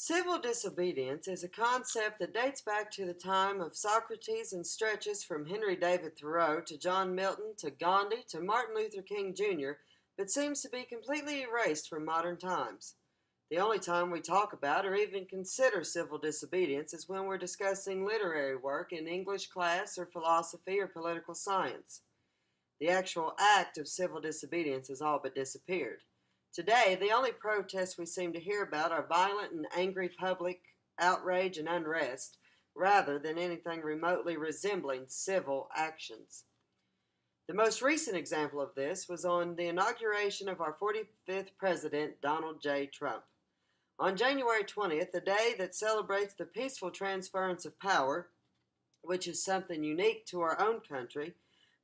Civil disobedience is a concept that dates back to the time of Socrates and stretches from Henry David Thoreau to John Milton to Gandhi to Martin Luther King Jr., but seems to be completely erased from modern times. The only time we talk about or even consider civil disobedience is when we're discussing literary work in English class or philosophy or political science. The actual act of civil disobedience has all but disappeared. Today, the only protests we seem to hear about are violent and angry public outrage and unrest, rather than anything remotely resembling civil actions. The most recent example of this was on the inauguration of our 45th president, Donald J. Trump. On January 20th, the day that celebrates the peaceful transference of power, which is something unique to our own country,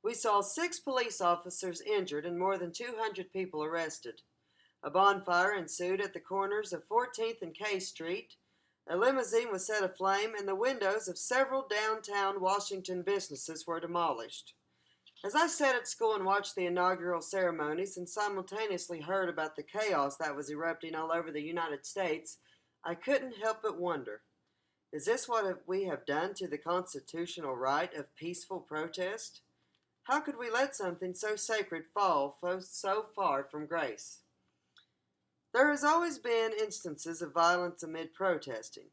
we saw 6 police officers injured and more than 200 people arrested. A bonfire ensued at the corners of 14th and K Street. A limousine was set aflame, and the windows of several downtown Washington businesses were demolished. As I sat at school and watched the inaugural ceremonies and simultaneously heard about the chaos that was erupting all over the United States, I couldn't help but wonder, is this what we have done to the constitutional right of peaceful protest? How could we let something so sacred fall so far from grace? There has always been instances of violence amid protesting.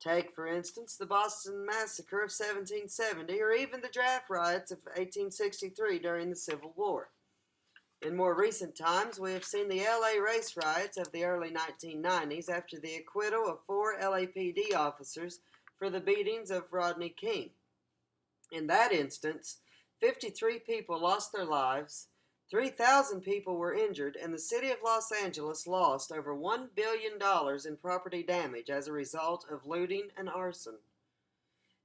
Take, for instance, the Boston Massacre of 1770 or even the draft riots of 1863 during the Civil War. In more recent times, we have seen the LA race riots of the early 1990s after the acquittal of 4 LAPD officers for the beatings of Rodney King. In that instance, 53 people lost their lives, 3,000 people were injured, and the city of Los Angeles lost over $1 billion in property damage as a result of looting and arson.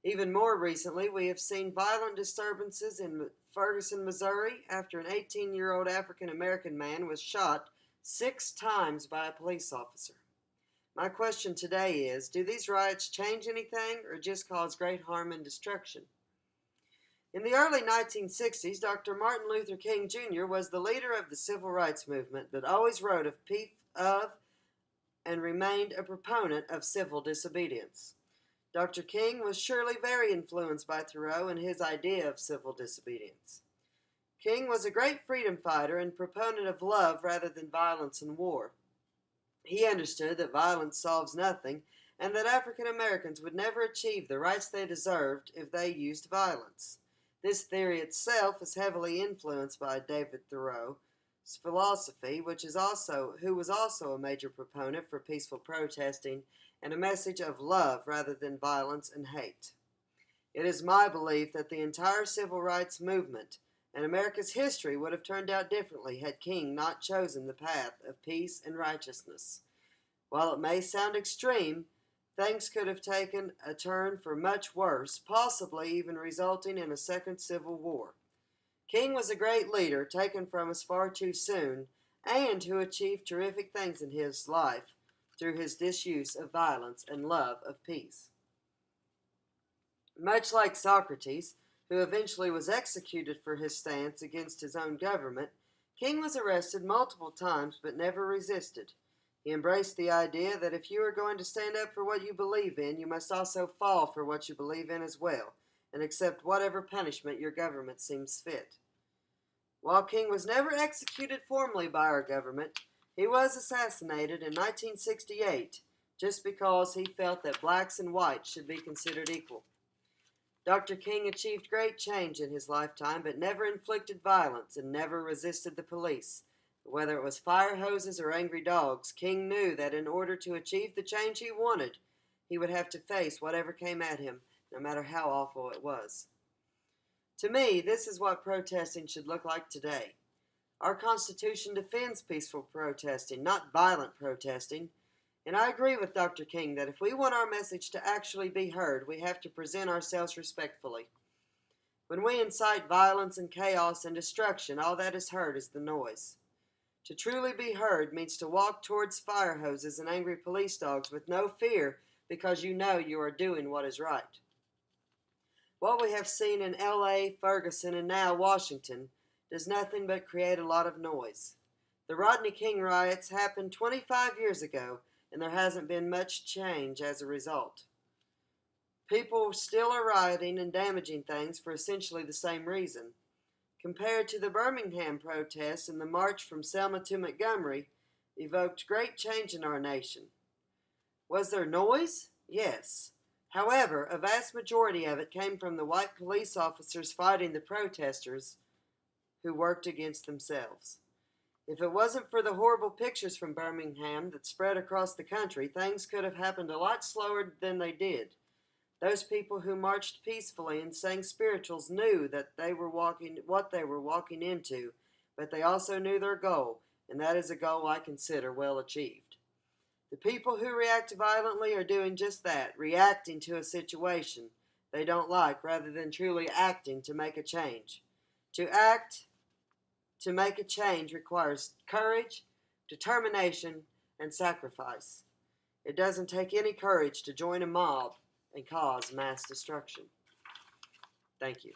Even more recently, we have seen violent disturbances in Ferguson, Missouri, after an 18-year-old African-American man was shot 6 times by a police officer. My question today is, do these riots change anything or just cause great harm and destruction? In the early 1960s, Dr. Martin Luther King Jr. was the leader of the civil rights movement, but always wrote of and remained a proponent of civil disobedience. Dr. King was surely very influenced by Thoreau and his idea of civil disobedience. King was a great freedom fighter and proponent of love rather than violence and war. He understood that violence solves nothing and that African Americans would never achieve the rights they deserved if they used violence. This theory itself is heavily influenced by David Thoreau's philosophy, who was also a major proponent for peaceful protesting and a message of love rather than violence and hate. It is my belief that the entire civil rights movement and America's history would have turned out differently had King not chosen the path of peace and righteousness. While it may sound extreme, things could have taken a turn for much worse, possibly even resulting in a second civil war. King was a great leader, taken from us far too soon, and who achieved terrific things in his life through his disuse of violence and love of peace. Much like Socrates, who eventually was executed for his stance against his own government, King was arrested multiple times but never resisted. He embraced the idea that if you are going to stand up for what you believe in, you must also fall for what you believe in as well, and accept whatever punishment your government seems fit. While King was never executed formally by our government, he was assassinated in 1968 just because he felt that blacks and whites should be considered equal. Dr. King achieved great change in his lifetime, but never inflicted violence and never resisted the police. Whether it was fire hoses or angry dogs, King knew that in order to achieve the change he wanted, he would have to face whatever came at him, no matter how awful it was. To me, this is what protesting should look like today. Our Constitution defends peaceful protesting, not violent protesting. And I agree with Dr. King that if we want our message to actually be heard, we have to present ourselves respectfully. When we incite violence and chaos and destruction, all that is heard is the noise. To truly be heard means to walk towards fire hoses and angry police dogs with no fear because you know you are doing what is right. What we have seen in LA, Ferguson, and now Washington does nothing but create a lot of noise. The Rodney King riots happened 25 years ago, and there hasn't been much change as a result. People still are rioting and damaging things for essentially the same reason. Compared to the Birmingham protests and the march from Selma to Montgomery, evoked great change in our nation. Was there noise? Yes. However, a vast majority of it came from the white police officers fighting the protesters who worked against themselves. If it wasn't for the horrible pictures from Birmingham that spread across the country, things could have happened a lot slower than they did. Those people who marched peacefully and sang spirituals knew that what they were walking into, but they also knew their goal, and that is a goal I consider well achieved. The people who react violently are doing just that, reacting to a situation they don't like rather than truly acting to make a change. To act to make a change requires courage, determination, and sacrifice. It doesn't take any courage to join a mob and cause mass destruction. Thank you.